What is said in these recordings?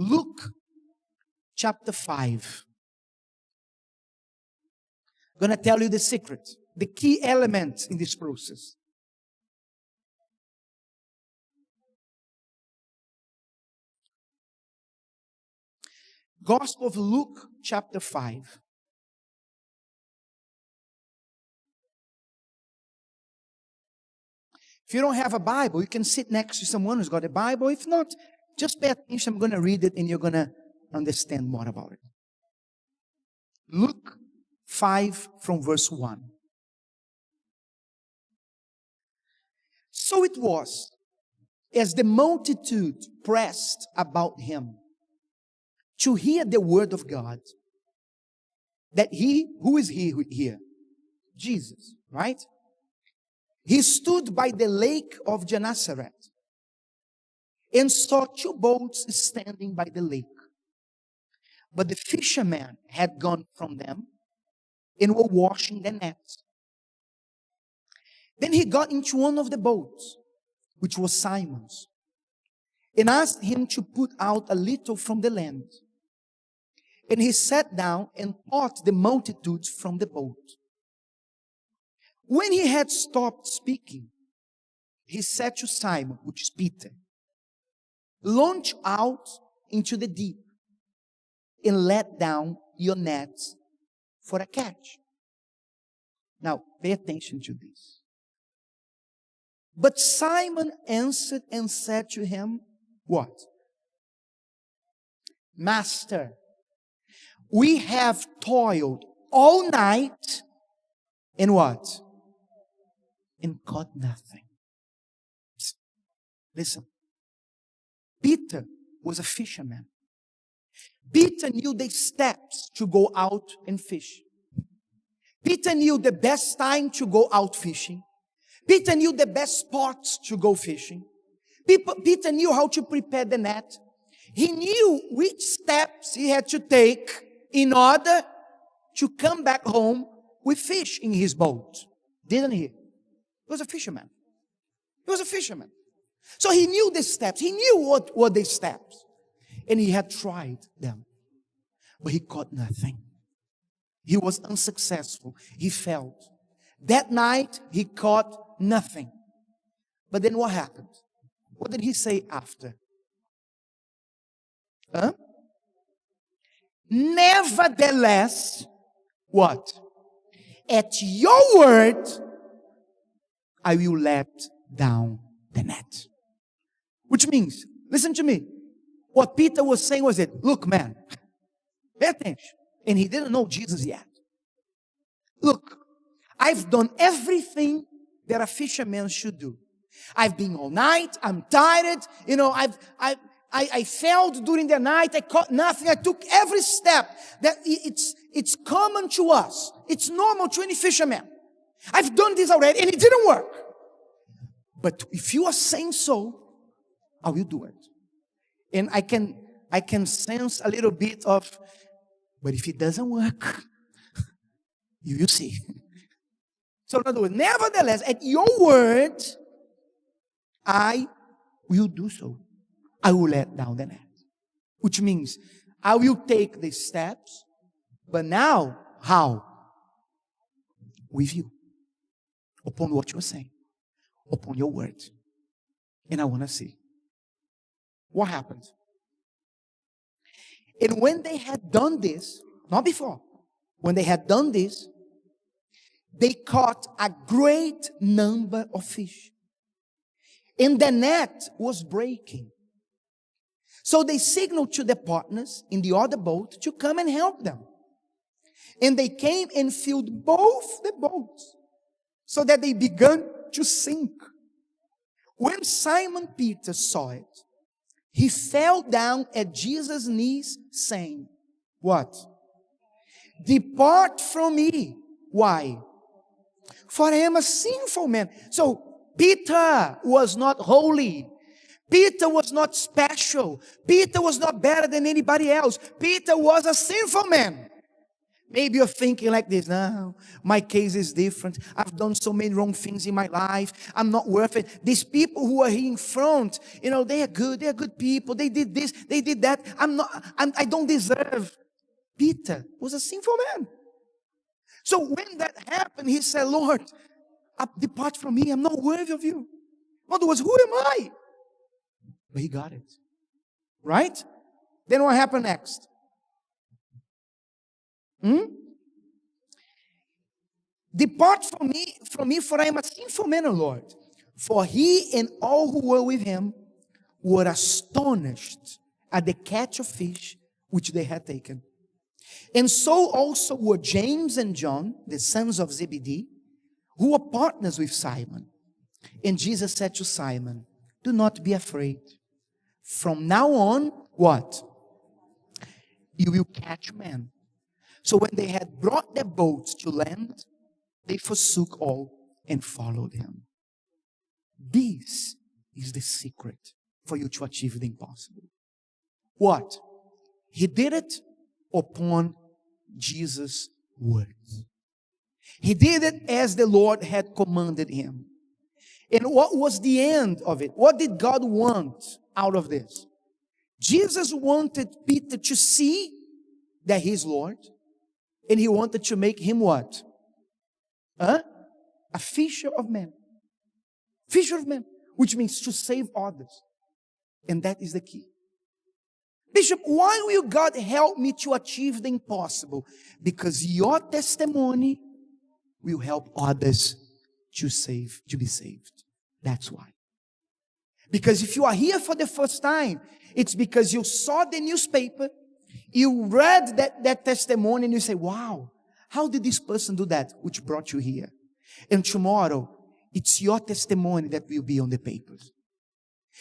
Luke chapter 5. I'm going to tell you the secret, the key element in this process. Gospel of Luke chapter 5. If you don't have a Bible, you can sit next to someone who's got a Bible. If not, just pay attention. I'm going to read it and you're going to understand more about it. Luke 5 from verse 1. So it was, as the multitude pressed about him to hear the word of God, that who is he here? Jesus, right? He stood by the lake of Gennesaret and saw two boats standing by the lake. But the fishermen had gone from them and were washing their nets. Then he got into one of the boats, which was Simon's, and asked him to put out a little from the land. And he sat down and taught the multitudes from the boat. When he had stopped speaking, he said to Simon, which is Peter, launch out into the deep and let down your nets for a catch. Now, pay attention to this. But Simon answered and said to him, what? Master, we have toiled all night and what? And caught nothing. Listen. Peter was a fisherman. Peter knew the steps to go out and fish. Peter knew the best time to go out fishing. Peter knew the best spots to go fishing. Peter knew how to prepare the net. He knew which steps he had to take in order to come back home with fish in his boat. Didn't he? He was a fisherman. He was a fisherman. So he knew the steps. He knew what were the steps. And he had tried them. But he caught nothing. He was unsuccessful. He failed. That night, he caught nothing. But then what happened? What did he say after? Nevertheless, what? At your word, I will let down the net. Which means, listen to me. What Peter was saying was that, look, man, pay attention. And he didn't know Jesus yet. Look, I've done everything that a fisherman should do. I've been all night. I'm tired. You know, I failed during the night. I caught nothing. I took every step that it's common to us. It's normal to any fisherman. I've done this already and it didn't work. But if you are saying so, I will do it. And I can sense a little bit of, but if it doesn't work, you will see. So in other words, nevertheless, at your word, I will do so. I will let down the net. Which means, I will take the steps, but now, how? With you. Upon what you're saying. Upon your word. And I want to see. What happened? And when they had done this, not before, when they had done this, they caught a great number of fish. And the net was breaking. So they signaled to the partners in the other boat to come and help them. And they came and filled both the boats so that they began to sink. When Simon Peter saw it, he fell down at Jesus' knees saying, what? Depart from me. Why? For I am a sinful man. So Peter was not holy. Peter was not special. Peter was not better than anybody else. Peter was a sinful man. Maybe you're thinking like this, no, my case is different. I've done so many wrong things in my life. I'm not worth it. These people who are here in front, they are good. They are good people. They did this, they did that. I don't deserve. Peter was a sinful man. So when that happened, he said, Lord, depart from me. I'm not worthy of you. In other words, who am I? But he got it. Right? Then what happened next? Depart from me, for I am a sinful man, O Lord. For he and all who were with him were astonished at the catch of fish which they had taken. And so also were James and John, the sons of Zebedee, who were partners with Simon. And Jesus said to Simon, do not be afraid. From now on, what? You will catch men. So when they had brought their boats to land, they forsook all and followed him. This is the secret for you to achieve the impossible. What? He did it upon Jesus' words. He did it as the Lord had commanded him. And what was the end of it? What did God want out of this? Jesus wanted Peter to see that he's Lord. And he wanted to make him what? A fisher of men. Fisher of men. Which means to save others. And that is the key. Bishop, why will God help me to achieve the impossible? Because your testimony will help others to be saved. That's why. Because if you are here for the first time, it's because you saw the newspaper, you read that testimony, and you say, wow, how did this person do that? Which brought you here. And tomorrow, it's your testimony that will be on the papers.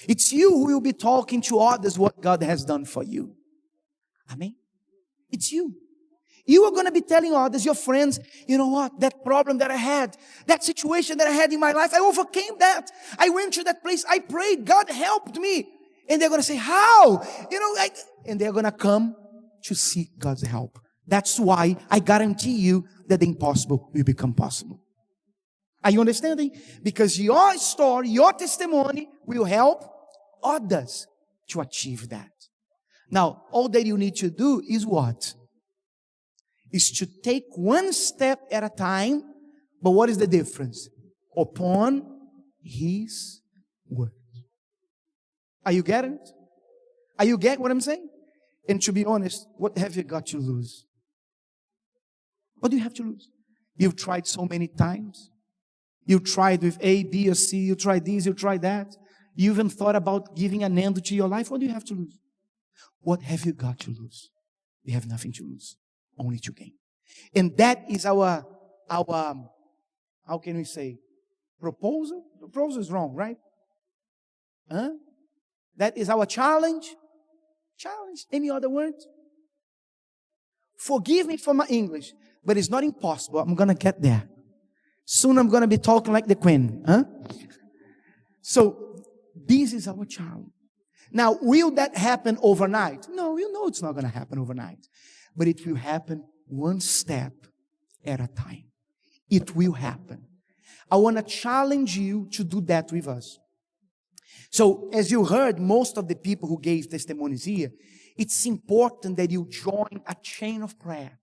It's you who will be talking to others what God has done for you. Amen? It's you. You are going to be telling others, your friends, you know what, that problem that I had, that situation that I had in my life, I overcame that. I went to that place, I prayed, God helped me. And they're going to say, how? And they're going to come to seek God's help. That's why I guarantee you that the impossible will become possible. Are you understanding? Because your story, your testimony will help others to achieve that. Now, all that you need to do is what? Is to take one step at a time. But what is the difference? Upon His word. Are you getting it? Are you getting what I'm saying? And to be honest, what have you got to lose? What do you have to lose? You've tried so many times. You tried with A, B, or C. You tried this, you tried that. You even thought about giving an end to your life. What do you have to lose? What have you got to lose? You have nothing to lose, only to gain. And that is our how can we say, proposal? The proposal is wrong, right? That is our challenge. Challenge. Any other words? Forgive me for my English, but it's not impossible. I'm going to get there. Soon I'm going to be talking like the Queen. So, this is our challenge. Now, will that happen overnight? No, you know it's not going to happen overnight. But it will happen one step at a time. It will happen. I want to challenge you to do that with us. So, as you heard, most of the people who gave testimonies here, it's important that you join a chain of prayer.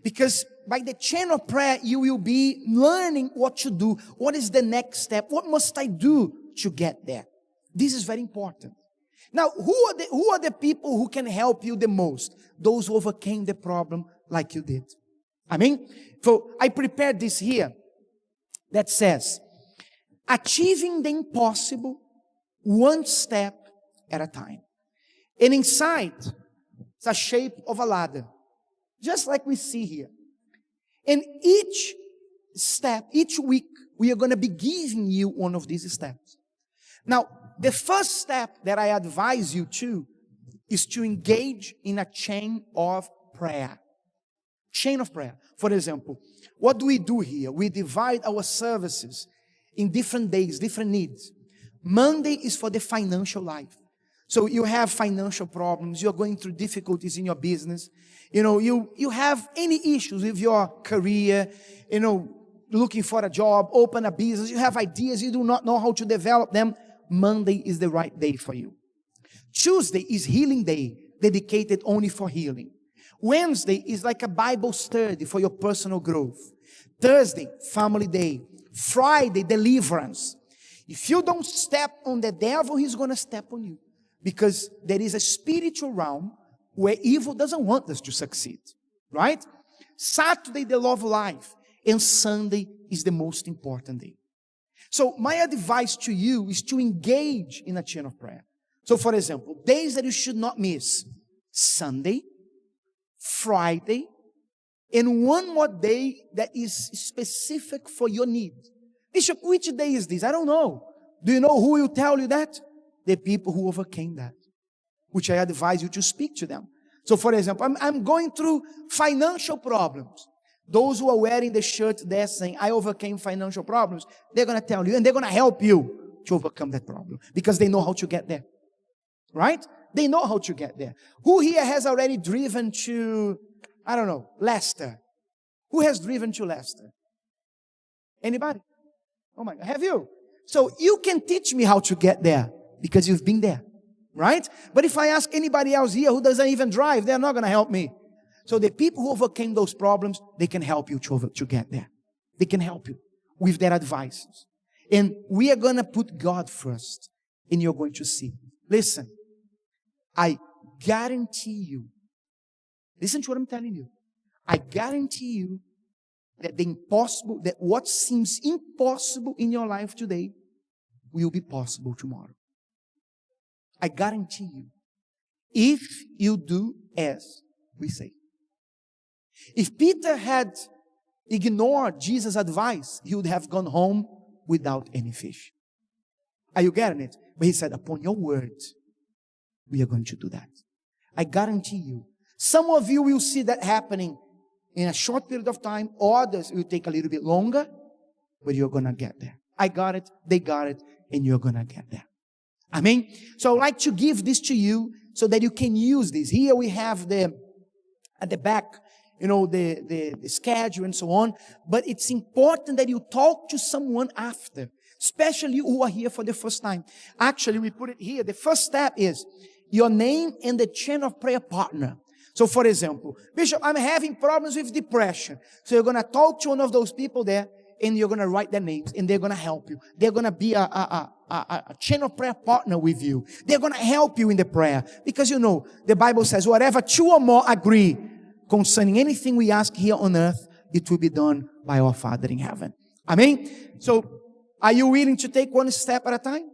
Because by the chain of prayer, you will be learning what to do. What is the next step? What must I do to get there? This is very important. Now, who are the people who can help you the most? Those who overcame the problem like you did. I mean, so I prepared this here that says, achieving the impossible one step at a time. And inside, it's a shape of a ladder. Just like we see here. And each step, each week, we are going to be giving you one of these steps. Now, the first step that I advise you to is to engage in a chain of prayer. Chain of prayer. For example, what do we do here? We divide our services in different days, different needs. Monday is for the financial life. So you have financial problems, you're going through difficulties in your business, you have any issues with your career, looking for a job, open a business, you have ideas, you do not know how to develop them. Monday is the right day for you. Tuesday is healing day, dedicated only for healing. Wednesday is like a Bible study for your personal growth. Thursday, family day. Friday, deliverance. If you don't step on the devil, he's going to step on you. Because there is a spiritual realm where evil doesn't want us to succeed. Right? Saturday, the love life. And Sunday is the most important day. So my advice to you is to engage in a chain of prayer. So for example, days that you should not miss. Sunday, Friday, and one more day that is specific for your need. Bishop, which day is this? I don't know. Do you know who will tell you that? The people who overcame that. Which I advise you to speak to them. So for example, I'm going through financial problems. Those who are wearing the shirt there saying, I overcame financial problems, they're going to tell you and they're going to help you to overcome that problem. Because they know how to get there. Right? They know how to get there. Who here has already driven to, I don't know, Leicester? Who has driven to Leicester? Anybody? Oh my God, have you? So you can teach me how to get there because you've been there, right? But if I ask anybody else here who doesn't even drive, they're not going to help me. So the people who overcame those problems, they can help you to get there. They can help you with their advices. And we are going to put God first, and you're going to see. Listen, I guarantee you, listen to what I'm telling you. I guarantee you that that what seems impossible in your life today will be possible tomorrow. I guarantee you. If you do as we say. If Peter had ignored Jesus' advice, he would have gone home without any fish. Are you getting it? But he said, upon your word, we are going to do that. I guarantee you. Some of you will see that happening in a short period of time. Others will take a little bit longer, but you're going to get there. I got it, they got it, and you're going to get there. Amen? So I'd like to give this to you so that you can use this. Here we have at the back, the schedule and so on. But it's important that you talk to someone after, especially who are here for the first time. Actually, we put it here. The first step is your name and the chain of prayer partner. So for example, Bishop, I'm having problems with depression. So you're going to talk to one of those people there and you're going to write their names and they're going to help you. They're going to be a chain of prayer partner with you. They're going to help you in the prayer. Because the Bible says, whatever two or more agree concerning anything we ask here on earth, it will be done by our Father in heaven. Amen? So, are you willing to take one step at a time?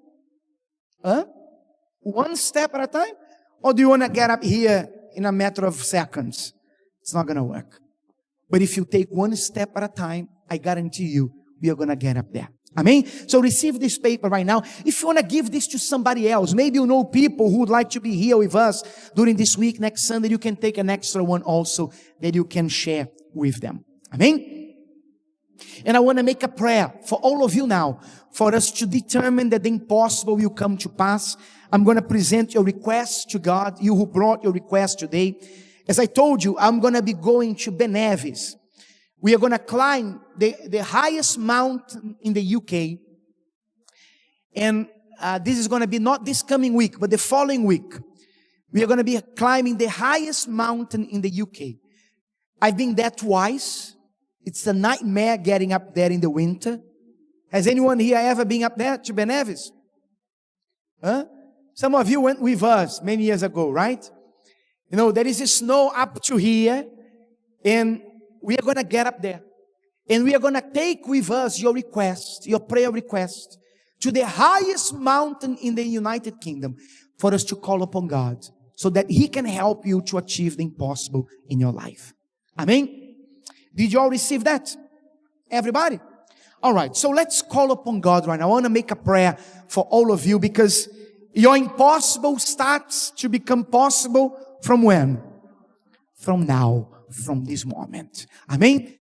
One step at a time? Or do you want to get up here in a matter of seconds? It's not going to work. But if you take one step at a time, I guarantee you, we are going to get up there. Amen? So receive this paper right now. If you want to give this to somebody else, maybe you know people who would like to be here with us during this week, next Sunday, you can take an extra one also that you can share with them. Amen? And I want to make a prayer for all of you now, for us to determine that the impossible will come to pass. I'm going to present your request to God, you who brought your request today. As I told you, I'm going to be going to Ben Nevis. We are going to climb the highest mountain in the UK. And this is going to be not this coming week, but the following week. We are going to be climbing the highest mountain in the UK. I've been there twice. It's a nightmare getting up there in the winter. Has anyone here ever been up there to Ben Nevis? Some of you went with us many years ago, right? There is snow up to here. And we are going to get up there. And we are going to take with us your request, your prayer request, to the highest mountain in the United Kingdom for us to call upon God so that He can help you to achieve the impossible in your life. Amen? Did you all receive that? Everybody? All right. So let's call upon God right now. I want to make a prayer for all of you because your impossible starts to become possible from when? From now. From this moment. Amen.